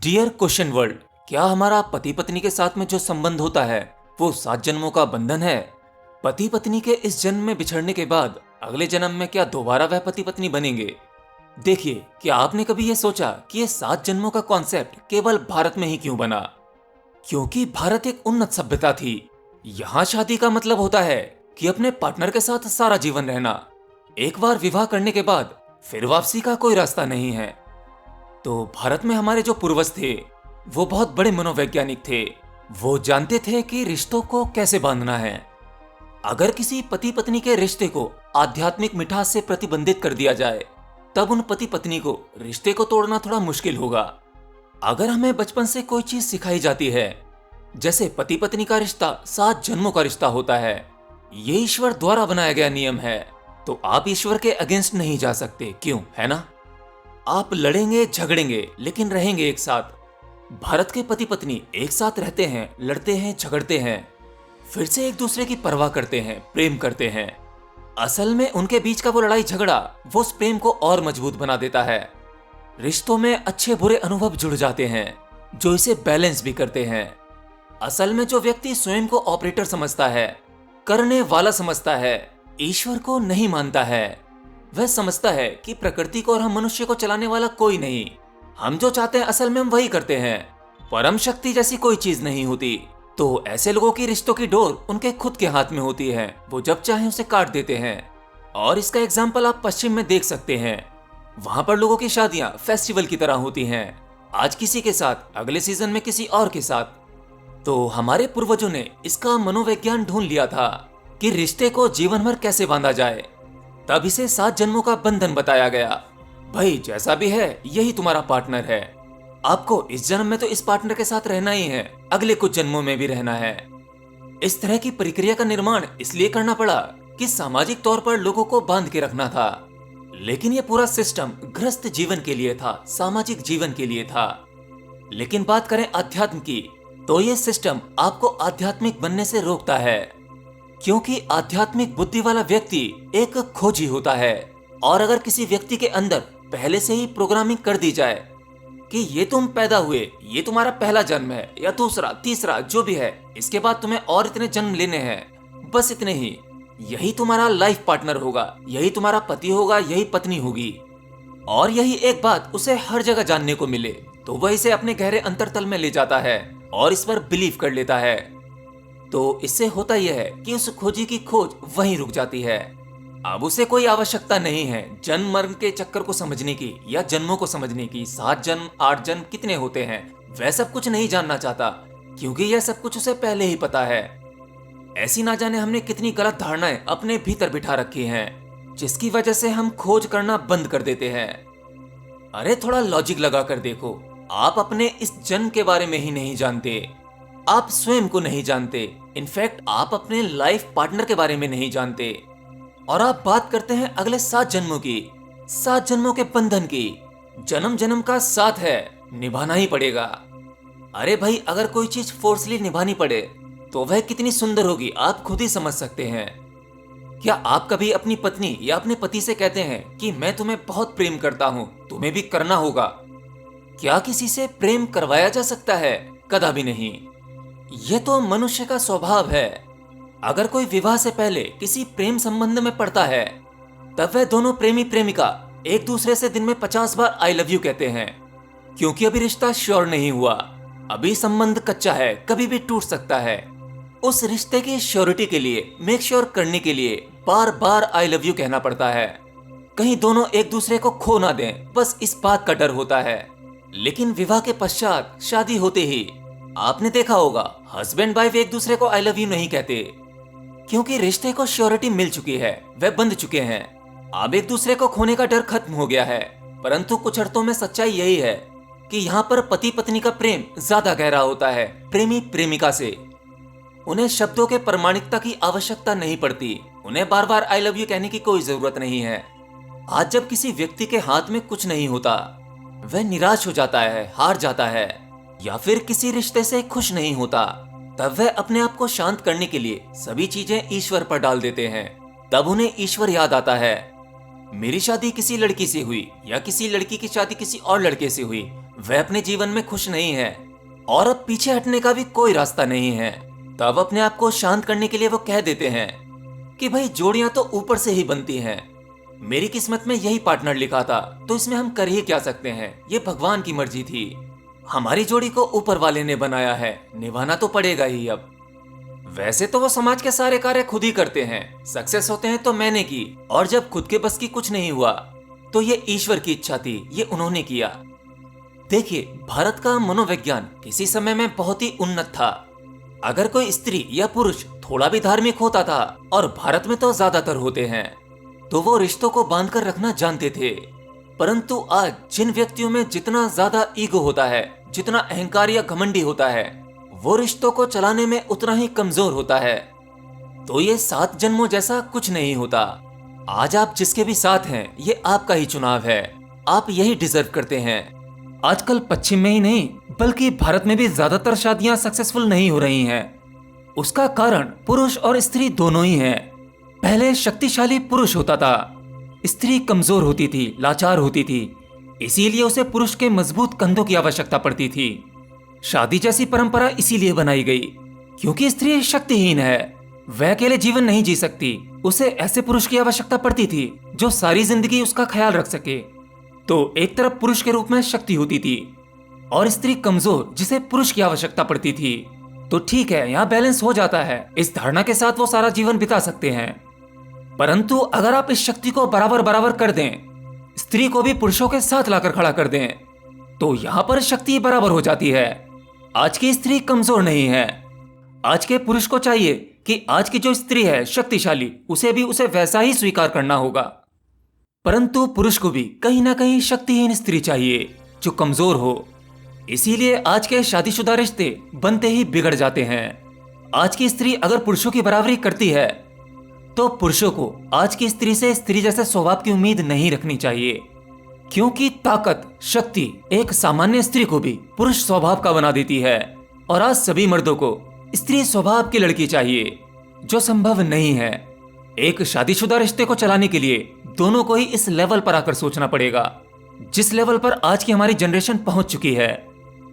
Dear question world, क्या हमारा पति पत्नी के साथ में जो संबंध होता है वो 7 जन्मों का बंधन है? पति पत्नी के इस जन्म में बिछड़ने के बाद अगले जन्म में क्या दोबारा वह पति पत्नी बनेंगे? देखिए, क्या आपने कभी ये सोचा कि ये 7 जन्मों का कॉन्सेप्ट केवल भारत में ही क्यों बना? क्योंकि भारत एक उन्नत सभ्यता थी। यहाँ शादी का मतलब होता है कि अपने पार्टनर के साथ सारा जीवन रहना। एक बार विवाह करने के बाद फिर वापसी का कोई रास्ता नहीं है। तो भारत में हमारे जो पूर्वज थे वो बहुत बड़े मनोवैज्ञानिक थे। वो जानते थे कि रिश्तों को कैसे बांधना है। अगर किसी पति पत्नी के रिश्ते को आध्यात्मिक मिठास से प्रतिबंधित कर दिया जाए तब उन पति पत्नी को रिश्ते को तोड़ना थोड़ा मुश्किल होगा। अगर हमें बचपन से कोई चीज सिखाई जाती है, जैसे पति पत्नी का रिश्ता 7 जन्मों का रिश्ता होता है, ये ईश्वर द्वारा बनाया गया नियम है, तो आप ईश्वर के अगेंस्ट नहीं जा सकते, क्यों, है ना? आप लड़ेंगे झगड़ेंगे लेकिन रहेंगे एक साथ। भारत के पति पत्नी एक साथ रहते हैं, लड़ते हैं, झगड़ते हैं, फिर से एक दूसरे की परवाह करते हैं, प्रेम करते हैं। असल में उनके बीच का वो लड़ाई झगड़ा वो उस प्रेम को और मजबूत बना देता है। रिश्तों में अच्छे बुरे अनुभव जुड़ जाते हैं जो इसे बैलेंस भी करते हैं। असल में जो व्यक्ति स्वयं को ऑपरेटर समझता है, करने वाला समझता है, ईश्वर को नहीं मानता है, वह समझता है कि प्रकृति को और हम मनुष्य को चलाने वाला कोई नहीं। हम जो चाहते हैं असल में हम वही करते हैं। परम शक्ति जैसी कोई चीज नहीं होती। तो ऐसे लोगों की रिश्तों की डोर उनके खुद के हाथ में होती है। वो जब चाहे उसे काट देते हैं। और इसका एग्जाम्पल आप पश्चिम में देख सकते हैं। वहां पर लोगों की शादियां फेस्टिवल की तरह होती हैं। आज किसी के साथ, अगले सीजन में किसी और के साथ। तो हमारे पूर्वजों ने इसका मनोविज्ञान ढूंढ लिया था कि रिश्ते को जीवन भर कैसे बांधा जाए। तब इसे 7 जन्मों का बंधन बताया गया। भाई, जैसा भी है यही तुम्हारा पार्टनर है। आपको इस जन्म में तो इस पार्टनर के साथ रहना ही है, अगले कुछ जन्मों में भी रहना है। इस तरह की प्रक्रिया का निर्माण इसलिए करना पड़ा कि सामाजिक तौर पर लोगों को बांध के रखना था। लेकिन यह पूरा सिस्टम गृहस्थ जीवन के लिए था, सामाजिक जीवन के लिए था। लेकिन बात करें अध्यात्म की, तो यह सिस्टम आपको आध्यात्मिक बनने से रोकता है। क्योंकि आध्यात्मिक बुद्धि वाला व्यक्ति एक खोजी होता है। और अगर किसी व्यक्ति के अंदर पहले से ही प्रोग्रामिंग कर दी जाए कि ये तुम पैदा हुए, ये तुम्हारा पहला जन्म है, या दूसरा, तीसरा, जो भी है, इसके बाद तुम्हें और इतने जन्म लेने हैं, बस इतने ही, यही तुम्हारा लाइफ पार्टनर होगा, यही तुम्हारा पति होगा, यही पत्नी होगी, और यही एक बात उसे हर जगह जानने को मिले, तो वह इसे अपने गहरे अंतरतल में ले जाता है और इस पर बिलीव कर लेता है। तो इससे होता यह है कि उस खोजी की खोज वहीं रुक जाती है। अब उसे कोई आवश्यकता नहीं है जन्म मरण के चक्कर को समझने की या जन्मों को समझने की। 7 जन्म, 8 जन्म कितने होते हैं, वह सब कुछ नहीं जानना चाहता, क्योंकि यह सब कुछ उसे पहले ही पता है। ऐसी ना जाने हमने कितनी गलत धारणाएं अपने भीतर बिठा रखी हैं, जिसकी वजह से हम खोज करना बंद कर देते हैं। अरे थोड़ा लॉजिक लगा कर देखो। आप अपने इस जन्म के बारे में ही नहीं जानते, आप स्वयं को नहीं जानते, इनफैक्ट आप अपने लाइफ पार्टनर के बारे में नहीं जानते, और आप बात करते हैं अगले 7 जन्मों की, 7 जन्मों के बंधन की। जन्म जन्म का साथ है, निभाना ही पड़ेगा। अरे भाई, अगर कोई चीज फोर्सली निभानी पड़े तो वह कितनी सुंदर होगी आप खुद ही समझ सकते हैं। क्या आप कभी अपनी पत्नी या अपने पति से कहते हैं कि मैं तुम्हें बहुत प्रेम करता हूं, तुम्हें भी करना होगा? क्या किसी से प्रेम करवाया जा सकता है? कदापि नहीं। यह तो मनुष्य का स्वभाव है। अगर कोई विवाह से पहले किसी प्रेम संबंध में पड़ता है तब वह दोनों प्रेमी प्रेमिका एक दूसरे से दिन में 50 बार आई लव यू कहते हैं, क्योंकि अभी रिश्ता श्योर नहीं हुआ, अभी संबंध कच्चा है, कभी भी टूट सकता है। उस रिश्ते की श्योरिटी के लिए, मेक श्योर करने के लिए बार बार आई लव यू कहना पड़ता है, कहीं दोनों एक दूसरे को खो ना दें, बस इस बात का डर होता है। लेकिन विवाह के पश्चात, शादी होते ही आपने देखा होगा हस्बैंड वाइफ एक दूसरे को आई लव यू नहीं कहते, क्योंकि रिश्ते को श्योरिटी मिल चुकी है, वे बंध चुके हैं। अब एक दूसरे को खोने का डर खत्म हो गया है। परंतु कुछ अर्थों में सच्चाई यही है कि यहाँ पर पति पत्नी का प्रेम ज्यादा गहरा होता है प्रेमी प्रेमिका से। उन्हें शब्दों के प्रमाणिकता की आवश्यकता नहीं पड़ती, उन्हें बार बार आई लव यू कहने की कोई जरूरत नहीं है। आज जब किसी व्यक्ति के हाथ में कुछ नहीं होता, वह निराश हो जाता है, हार जाता है, या फिर किसी रिश्ते से खुश नहीं होता, तब वह अपने आप को शांत करने के लिए सभी चीजें ईश्वर पर डाल देते हैं। तब उन्हें ईश्वर याद आता है। मेरी शादी किसी लड़की से हुई या किसी लड़की की शादी किसी और लड़के से हुई, वह अपने जीवन में खुश नहीं है और अब पीछे हटने का भी कोई रास्ता नहीं है, तब अपने आप को शांत करने के लिए वो कह देते हैं कि भाई जोड़ियां तो ऊपर से ही बनती हैं। मेरी किस्मत में यही पार्टनर लिखा था, तो इसमें हम कर ही क्या सकते हैं, ये भगवान की मर्जी थी। हमारी जोड़ी को ऊपर वाले ने बनाया है, निभाना तो पड़ेगा ही अब। वैसे तो वो समाज के सारे कार्य खुद ही करते हैं, सक्सेस होते हैं तो मैंने की, और जब खुद के बस की कुछ नहीं हुआ तो ये ईश्वर की इच्छा थी, ये उन्होंने किया। देखिए, भारत का मनोविज्ञान किसी समय में बहुत ही उन्नत था। अगर कोई स्त्री या पुरुष थोड़ा भी धार्मिक होता था, और भारत में तो ज्यादातर होते हैं, तो वो रिश्तों को बांध कर रखना जानते थे। परंतु आज जिन व्यक्तियों में जितना ज्यादा ईगो होता है, जितना अहंकार या घमंडी होता है, वो रिश्तों को चलाने में उतना ही कमजोर होता है। तो ये 7 जन्मों जैसा कुछ नहीं होता। आज आप जिसके भी साथ हैं, ये आपका ही चुनाव है, आप यही डिजर्व करते हैं। आजकल पश्चिम में ही नहीं बल्कि भारत में भी ज्यादातर शादियां सक्सेसफुल नहीं हो रही हैं। उसका कारण पुरुष और स्त्री दोनों ही हैं। पहले शक्तिशाली पुरुष होता था, स्त्री कमजोर होती थी, लाचार होती थी, इसीलिए उसे पुरुष के मजबूत कंधों की आवश्यकता पड़ती थी। शादी जैसी परंपरा इसीलिए बनाई गई क्योंकि स्त्री शक्तिहीन है, वह अकेले जीवन नहीं जी सकती, उसे ऐसे पुरुष की आवश्यकता पड़ती थी जो सारी जिंदगी उसका ख्याल रख सके। तो एक तरफ पुरुष के रूप में शक्ति होती थी और स्त्री कमजोर जिसे पुरुष की आवश्यकता पड़ती थी। तो ठीक है, यहाँ बैलेंस हो जाता है, इस धारणा के साथ वो सारा जीवन बिता सकते हैं। परंतु अगर आप इस शक्ति को बराबर बराबर कर दें, स्त्री को भी पुरुषों के साथ लाकर खड़ा कर दें, तो यहाँ पर शक्ति बराबर हो जाती है। आज की स्त्री कमजोर नहीं है। आज के पुरुष को चाहिए कि आज की जो स्त्री है शक्तिशाली, उसे भी उसे वैसा ही स्वीकार करना होगा। परंतु पुरुष को भी कहीं ना कहीं शक्तिहीन स्त्री चाहिए जो कमजोर हो। इसीलिए आज के शादीशुदा रिश्ते बनते ही बिगड़ जाते हैं। आज की स्त्री अगर पुरुषों की बराबरी करती है तो पुरुषों को आज की स्त्री से स्त्री जैसे स्वभाव की उम्मीद नहीं रखनी चाहिए, क्योंकि ताकत, शक्ति एक सामान्य स्त्री को भी पुरुष स्वभाव का बना देती है। और आज सभी मर्दों को स्त्री स्वभाव की लड़की चाहिए, जो संभव नहीं है। एक शादीशुदा रिश्ते को चलाने के लिए दोनों को ही इस लेवल पर आकर सोचना पड़ेगा जिस लेवल पर आज की हमारी जनरेशन पहुंच चुकी है।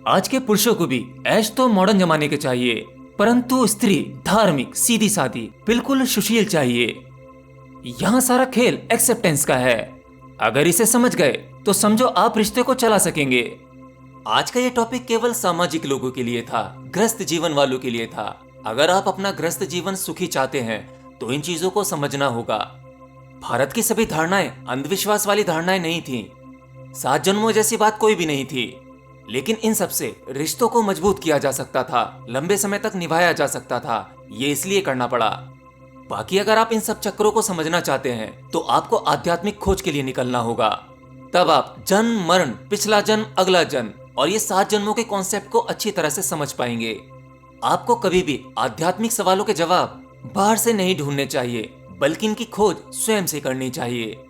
आज के पुरुषों को भी ऐश तो मॉडर्न जमाने के चाहिए, परंतु स्त्री धार्मिक, सीधी सादी, बिल्कुल सुशील चाहिए। यहाँ सारा खेल एक्सेप्टेंस का है। अगर इसे समझ गए तो समझो आप रिश्ते को चला सकेंगे। आज का ये टॉपिक केवल सामाजिक लोगों के लिए था, ग्रस्त जीवन वालों के लिए था। अगर आप अपना ग्रस्त जीवन सुखी चाहते हैं तो इन चीजों को समझना होगा। भारत की सभी धारणाएं अंधविश्वास वाली धारणाएं नहीं थीं। 7 जन्मों जैसी बात कोई भी नहीं थी, लेकिन इन सब से रिश्तों को मजबूत किया जा सकता था, लंबे समय तक निभाया जा सकता था। ये इसलिए करना पड़ा। बाकी अगर आप इन सब चक्रों को समझना चाहते हैं तो आपको आध्यात्मिक खोज के लिए निकलना होगा। तब आप जन्म, मरण, पिछला जन्म, अगला जन्म और ये 7 जन्मों के कॉन्सेप्ट को अच्छी तरह से समझ पाएंगे। आपको कभी भी आध्यात्मिक सवालों के जवाब बाहर से नहीं ढूंढने चाहिए, बल्कि इनकी खोज स्वयं से करनी चाहिए।